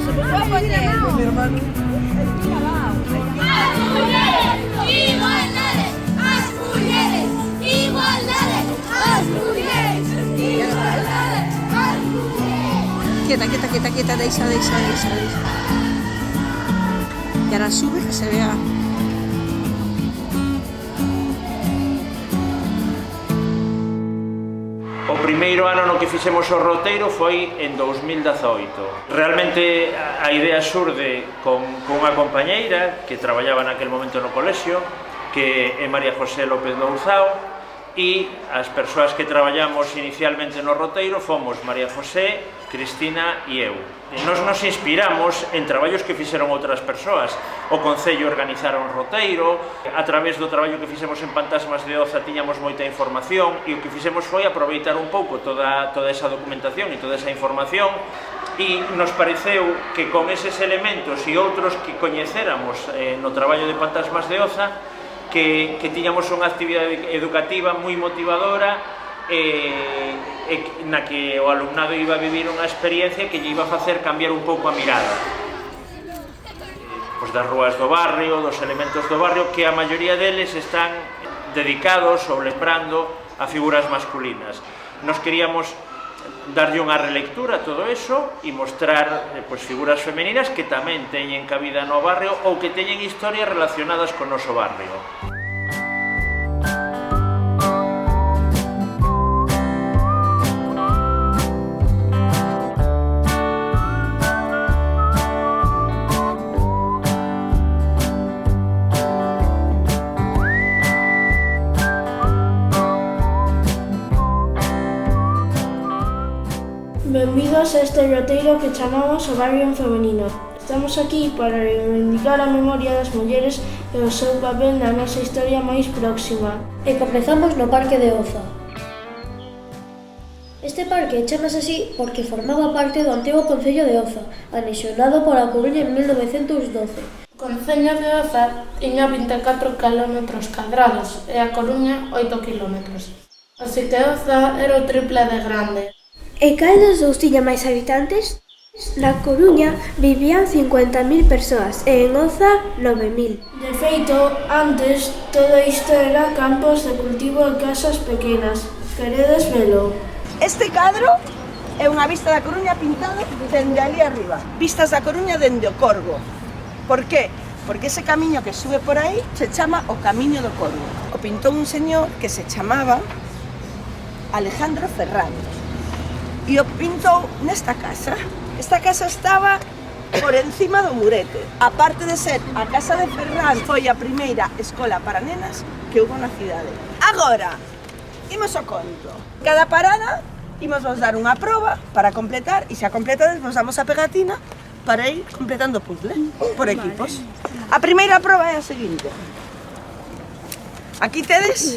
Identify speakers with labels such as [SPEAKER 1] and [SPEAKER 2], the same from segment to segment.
[SPEAKER 1] Mi hermano.
[SPEAKER 2] Igualdades, as mulleres, igualdades, as mulleres, igualdades, as mulleres.
[SPEAKER 1] Quieta, deixa. E ahora sube que se vea.
[SPEAKER 3] O primeiro ano no que fixemos o roteiro foi en 2018. Realmente a idea xurde con unha compañeira que traballaba naquel momento no colexio, que é María José López Louzao, e as persoas que traballamos inicialmente no roteiro fomos María José, Cristina e eu. Nos inspiramos en traballos que fixeron outras persoas. O Concello organizara un roteiro, a través do traballo que fixemos en Pantasmas de Oza tiñamos moita información e o que fixemos foi aproveitar un pouco toda esa documentación e toda esa información e nos pareceu que con eses elementos e outros que coñecéramos no traballo de Pantasmas de Oza que tiñamos unha actividade educativa moi motivadora na que o alumnado iba a vivir unha experiencia que lle iba a facer cambiar un pouco a mirada das rúas do barrio, dos elementos do barrio, que a maioría deles están dedicados ou lembrando a figuras masculinas. Nos queríamos darlle unha relectura a todo eso e mostrar figuras femeninas que tamén teñen cabida no barrio ou que teñen historias relacionadas con o noso barrio.
[SPEAKER 4] Benvidos a este roteiro que chamamos o Barrio en Femenino. Estamos aquí para reivindicar a memoria das mulleres e o seu papel na nosa historia máis próxima.
[SPEAKER 5] E comezamos no Parque de Oza. Este parque chamase así porque formaba parte do antigo Concello de Oza, anexionado por A Coruña en 1912.
[SPEAKER 4] O Concello de Oza tiña 24 km² e A Coruña 8 km. Así que Oza era o triple de grande.
[SPEAKER 6] E cal dos dous tiña máis habitantes? Na Coruña vivían 50.000 persoas e en Oza 9.000.
[SPEAKER 4] De feito, antes todo isto era campos de cultivo e casas pequenas. Queredes velo?
[SPEAKER 1] Este cadro é unha vista da Coruña pintada dende ali arriba. Vistas da Coruña dende o Corgo. Por qué? Porque ese camiño que sube por aí se chama o Camiño do Corgo. O pintou un señor que se chamaba Alejandro Ferrán. E o pintou nesta casa. Esta casa estaba por encima do murete. A parte de ser a casa de Ferrán, foi a primeira escola para nenas que houve na cidade. Agora, imos ao conto. Cada parada, imos vos dar unha proba para completar e se a completades vos damos a pegatina para ir completando o puzzle por equipos. A primeira proba é a seguinte. Aquí tedes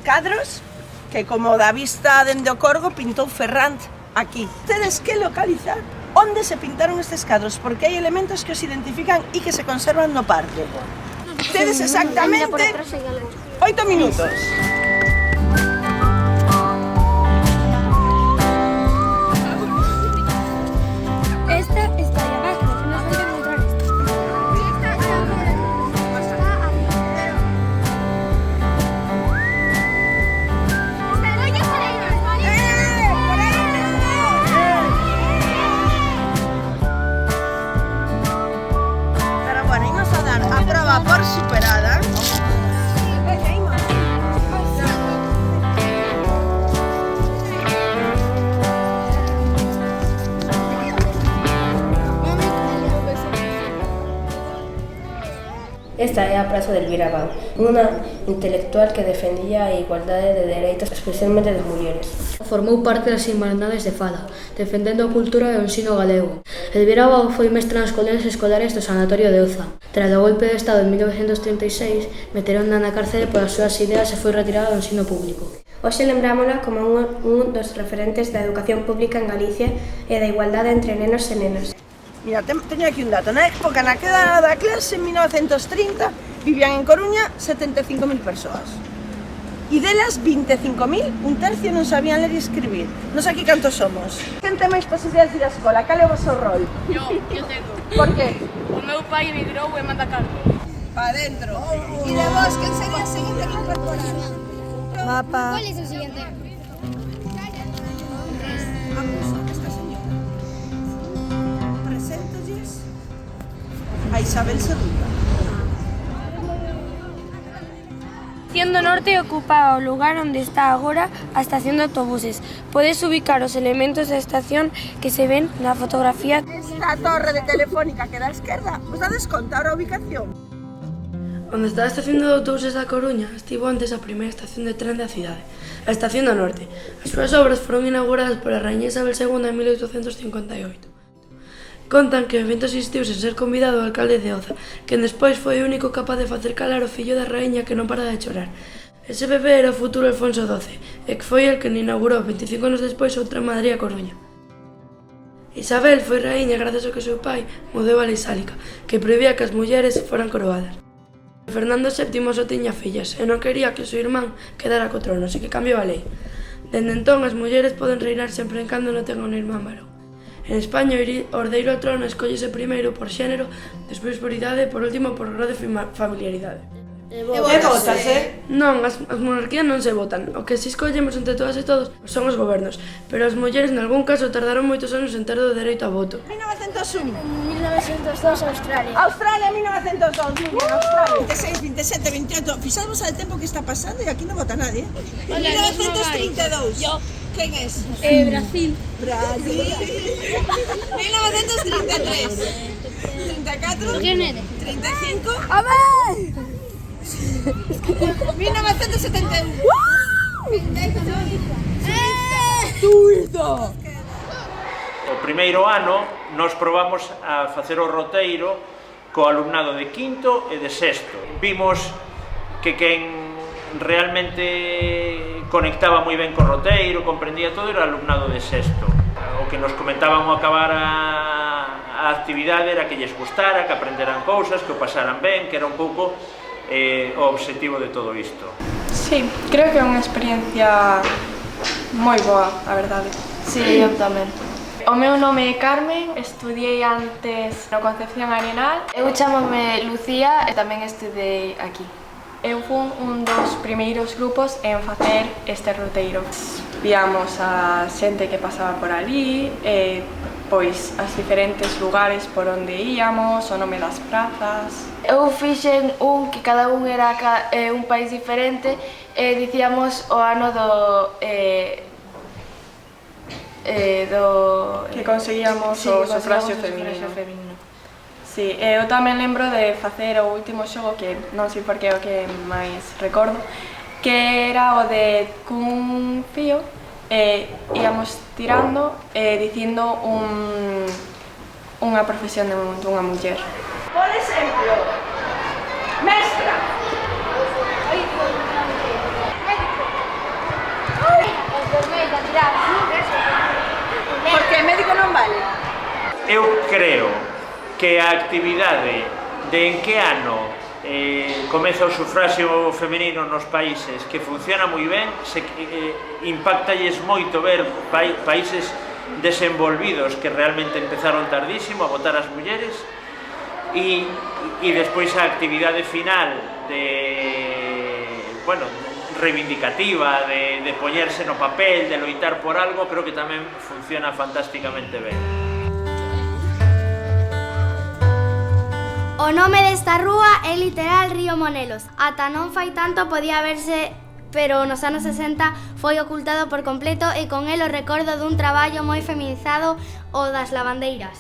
[SPEAKER 1] cadros que como da vista dende o Corgo pintou Ferrán aquí. Tedes que localizar onde se pintaron estes cadros, porque hai elementos que os identifican e que se conservan no parque. Tedes exactamente 8 minutos.
[SPEAKER 6] Esta está ahí abajo, nos falta encontrar esta.
[SPEAKER 1] Pero bueno, imos a dar a prova por superada.
[SPEAKER 5] Esta é a Praza de Elvira Abad, unha intelectual que defendía a igualdade de dereitos, especialmente das mulleres.
[SPEAKER 7] Formou parte das Irmandades de Fala, defendendo a cultura e o ensino galego. Elvira Abad foi mestra nas colexios escolares do Sanatorio de Oza. Tras o golpe de Estado en 1936, meteronna na cárcere polas súas ideas e foi retirada do ensino público.
[SPEAKER 6] Hoxe lembrámola como un dos referentes da educación pública en Galicia e da igualdade entre nenos e nenas.
[SPEAKER 1] Mira, teño aquí un dato. Na época na queda da clase, en 1930, vivían en Coruña 75.000 persoas. E delas 25.000, un tercio non sabían ler e escribir. Nos aquí cantos somos? Quen ten máis posibilidades de ir á escola? Cal é o vosso rol?
[SPEAKER 8] Yo tengo.
[SPEAKER 1] Por que?
[SPEAKER 8] O meu pai emigrou e manda carta.
[SPEAKER 1] Pa dentro. E de vos, quen sería a seguinte que incorporar?
[SPEAKER 2] ¿Cuál es el siguiente?
[SPEAKER 1] Esta señora. Preséntolles a Isabel Serruta.
[SPEAKER 4] Estación do Norte ocupa o lugar onde está agora a estación de autobuses. Podes ubicar os elementos da estación que se ven na fotografía.
[SPEAKER 1] Esta torre de Telefónica que da á esquerda, vos dades conta ahora a ubicación?
[SPEAKER 7] Onde está a estación de autobuses da Coruña estivo antes a primeira estación de tren da cidade, a Estación do Norte. As súas obras foron inauguradas pola Raíña Isabel II en 1858. Contan que o evento existiu sen ser convidado o alcalde de Oza, quen despois foi o único capaz de facer calar o fillo da raíña que non para de chorar. Ese bebé era o futuro Alfonso XII, e que foi el que inaugurou 25 anos despois outra en Madrid a Coruña. Isabel foi raíña gracias ao que o seu pai mudou a lei sálica, que prohibía que as mulleres foran coroadas. Fernando VII só tiña fillas e non quería que o seu irmán quedara co trono, así que cambiou a lei. Dende entón, as mulleres poden reinar sempre en cando non tengan un irmán varón. En España, o herdeiro ao trono escóllese primeiro por xénero, despois por idade e por último por grado de familiaridade.
[SPEAKER 1] E votase?
[SPEAKER 7] Non, as monarquías non se votan. O que se escollemos entre todas e todos son os gobernos, pero as mulleres nalgún caso tardaron moitos anos en ter o dereito a voto.
[SPEAKER 1] 1901.
[SPEAKER 5] 1902 Australia.
[SPEAKER 1] Australia, 1902. Muy bien, Australia. 26, 27, 28. Fijaos al tiempo que está pasando y aquí no vota nadie. 1932.
[SPEAKER 8] Yo.
[SPEAKER 1] ¿Quién es?
[SPEAKER 8] Brasil.
[SPEAKER 1] Brasil. 1933. 34. 35. ¡A ver! 1971.
[SPEAKER 3] O primeiro ano nos probamos a facer o roteiro co alumnado de quinto e de sexto. Vimos que quen realmente conectaba moi ben co roteiro, comprendía todo, era o alumnado de sexto. O que nos comentaban ao acabar a actividade era que lles gustara, que aprenderan cousas, que o pasaran ben, que era un pouco o obxectivo de todo isto.
[SPEAKER 9] Sí, creo que é unha experiencia moi boa, a verdade.
[SPEAKER 4] Sí, eu tamén.
[SPEAKER 9] O meu nome é Carmen, estudiei antes no Concepción Arenal.
[SPEAKER 4] Eu chamome Lucía e tamén estudei aquí.
[SPEAKER 9] Eu fui un dos primeiros grupos en facer este roteiro. Víamos a xente que pasaba por ali, pois as diferentes lugares por onde íamos, o nome das prazas.
[SPEAKER 4] Eu fixen un que cada un era un país diferente e dicíamos o ano do
[SPEAKER 9] que conseguíamos o sufraxio feminino. Sí, eu tamén lembro de facer o último xogo que non sei por que é o que máis recordo, que era o de cun fío íamos tirando dicindo unha profesión dunha muller.
[SPEAKER 1] Por exemplo, mestra. Por que médico non vale?
[SPEAKER 3] Eu creo que a actividade de en que ano comeza o sufraxio femenino nos países que funciona moi ben, impactalles moito ver países desenvolvidos que realmente empezaron tardísimo a votar as mulleres e despois a actividade final reivindicativa, de poñerse no papel, de loitar por algo, creo que tamén funciona fantásticamente ben.
[SPEAKER 2] O nome desta rúa é literal Río Monelos. Ata non fai tanto podía verse, pero nos anos 60 foi ocultado por completo e con el o recordo dun traballo moi feminizado, o das lavandeiras.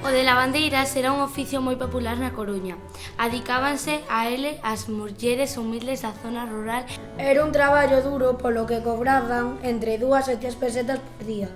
[SPEAKER 4] O de lavandeiras era un oficio moi popular na Coruña. Adicábanse a ele as mulleres humildes da zona rural.
[SPEAKER 10] Era un traballo duro polo que cobraban entre 2 e 3 pesetas por día.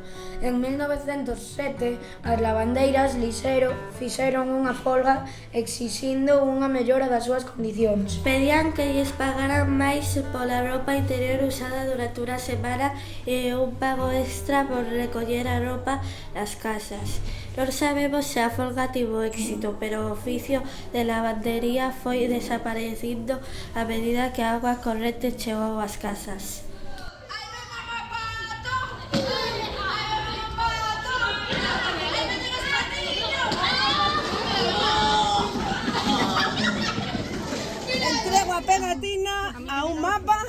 [SPEAKER 10] En 1907, as lavandeiras Lisero fixeron unha folga exixindo unha mellora das súas condicións.
[SPEAKER 4] Pedían que lles pagaran máis pola roupa interior usada durante unha semana e un pago extra por recoller a roupa nas casas. Non sabemos se a folga tivo éxito, pero o oficio de lavandería foi desaparecindo a medida que a auga corrente chegou ás casas.
[SPEAKER 1] Entrego a pegatina a un mapa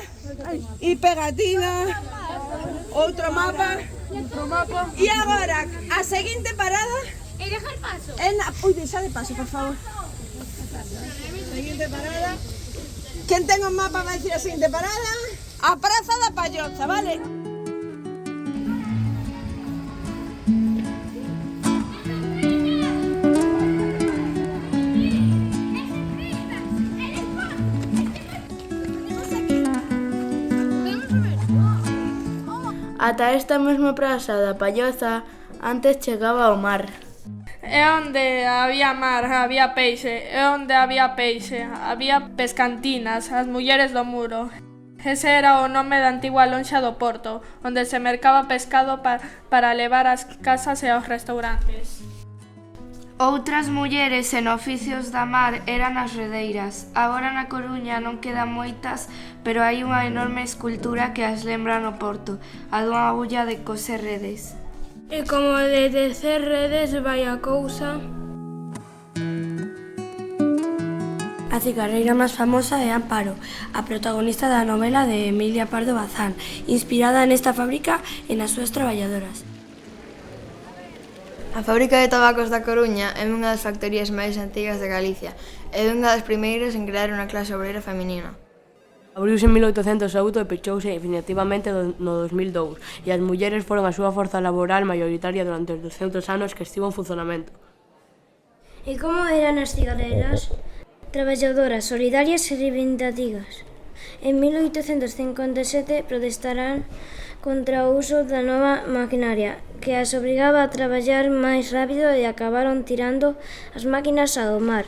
[SPEAKER 1] e pegatina, outro mapa. E agora, a seguinte parada...
[SPEAKER 2] E dejar paso.
[SPEAKER 1] Ui, deixa de paso, por favor. Seguinte parada. Quen ten o mapa vai dicir a seguinte parada? A Praza da Palloza, vale?
[SPEAKER 4] Ata esta mesma praza da Palloza antes chegaba ao mar.
[SPEAKER 9] É onde había mar, había peixe, é onde había peixe, había pescantinas, as mulleres do muro. Ese era o nome da antigua lonxa do porto, onde se mercaba pescado para levar ás casas e aos restaurantes.
[SPEAKER 11] Outras mulleres en oficios da mar eran as redeiras. Agora na Coruña non quedan moitas, pero hai unha enorme escultura que as lembra no porto, a dunha agulla de coser redes.
[SPEAKER 4] E como de tecer redes vai a cousa... A cigarreira máis famosa é Amparo, a protagonista da novela de Emilia Pardo Bazán, inspirada nesta fábrica e nas súas traballadoras.
[SPEAKER 12] A fábrica de tabacos da Coruña é unha das factorías máis antigas de Galicia e unha das primeiras en crear unha clase obrera feminina.
[SPEAKER 13] Abriuse en 1808 e pechouse definitivamente no 2002 e as mulleres foron a súa forza laboral maioritaria durante os 200 anos que estivo en funcionamento.
[SPEAKER 4] E como eran as cigarreiras? Traballadoras, solidarias e reivindicativas. En 1857 protestarán contra o uso da nova maquinaria que as obrigaba a traballar máis rápido e acabaron tirando as máquinas ao mar.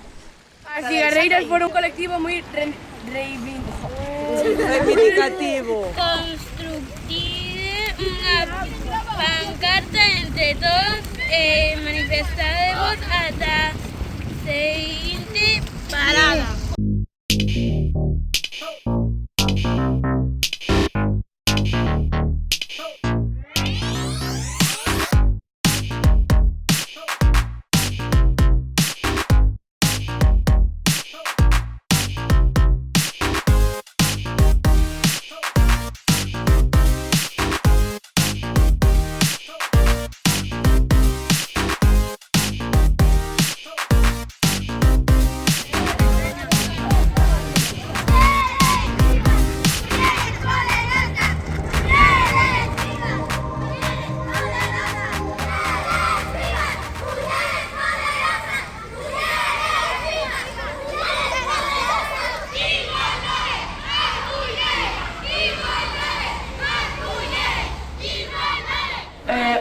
[SPEAKER 8] As cigarreiras foron un colectivo moi
[SPEAKER 1] reivindicativo.
[SPEAKER 2] Constructide unha pancarta entre todos e manifestadevos ata seguinte parada.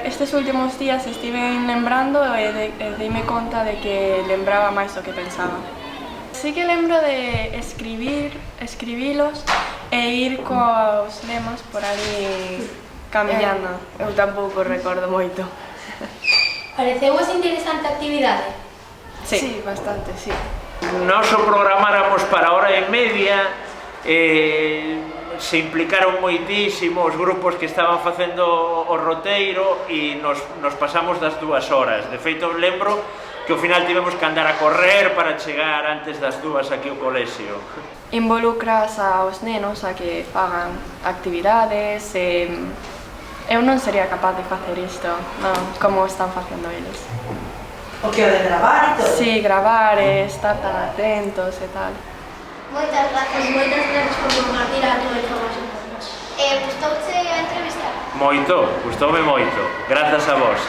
[SPEAKER 9] Estes últimos días estive lembrando e deime conta de que lembraba máis do que pensaba. Sí que lembro de escribilos e ir cos lemas por ali camellando.
[SPEAKER 12] Eu tampouco recordo moito.
[SPEAKER 2] Pareceu-vos interesante a actividade?
[SPEAKER 9] Sí, bastante, sí.
[SPEAKER 3] Nós o programáramos para hora e media, se implicaron moitísimo os grupos que estaban facendo o roteiro e nos pasamos das 2 horas. De feito, lembro que ao final tivemos que andar a correr para chegar antes das 2 aquí ao colexio.
[SPEAKER 9] Involucras aos nenos a que fagan actividades e eu non sería capaz de facer isto, non, como están facendo eles.
[SPEAKER 1] O que o de gravar e todo?
[SPEAKER 9] Sí, gravar e estar tan atentos e tal.
[SPEAKER 2] Moitas gracias por compartir a túa información. Gustouche a entrevista?
[SPEAKER 3] Moito, gustoume moito. Grazas a vos.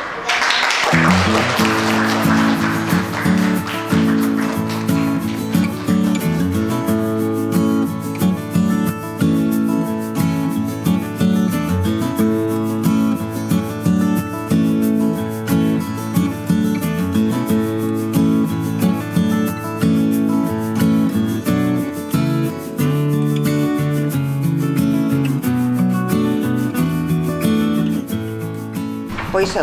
[SPEAKER 1] Pois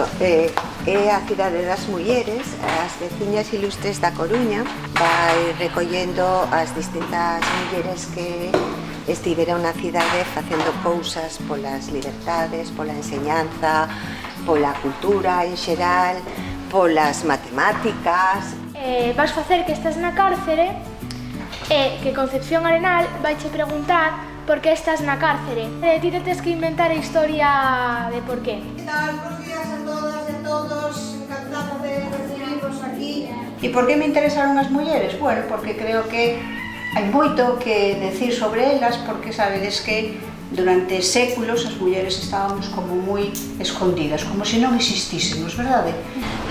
[SPEAKER 14] é a cidade das mulleres. As veciñas ilustres da Coruña vai recollendo as distintas mulleres que estiveron na cidade facendo cousas polas libertades, pola enseñanza, pola cultura en xeral, polas matemáticas.
[SPEAKER 15] Vas facer que estás na cárcere e que Concepción Arenal vai che preguntar por que estás na cárcere. Ti te tens que inventar a historia de por qué.
[SPEAKER 16] Que tal? Bos días a todas e a todos, encantada de recibirvos aquí. E por que me interesaron as mulleres? Bueno, porque creo que hai moito que decir sobre elas, porque sabedes que durante séculos as mulleres estábamos como moi escondidas, como se non existísemos, verdade?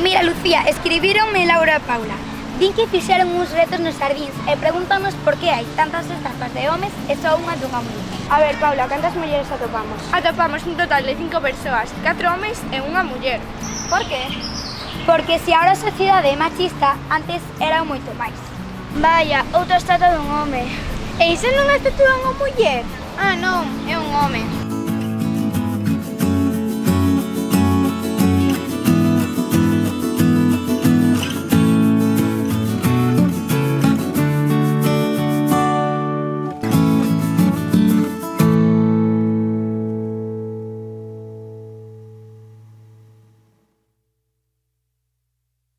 [SPEAKER 17] Mira, Lucía, escribíronme Laura e Paula. Din que fixeron uns retos nos xardíns e pregúntanos por que hai tantas estampas de homes e só unha dunha muller.
[SPEAKER 8] A ver, Paula, cantas mulleres atopamos? Atopamos un total de 5 persoas, 4 homes e unha muller.
[SPEAKER 17] Por que? Porque se ahora a sociedade é machista, antes era moito máis.
[SPEAKER 15] Vaya, outra estatua dun home.
[SPEAKER 8] E iso non é estatua dunha muller?
[SPEAKER 15] Ah, non, é un home.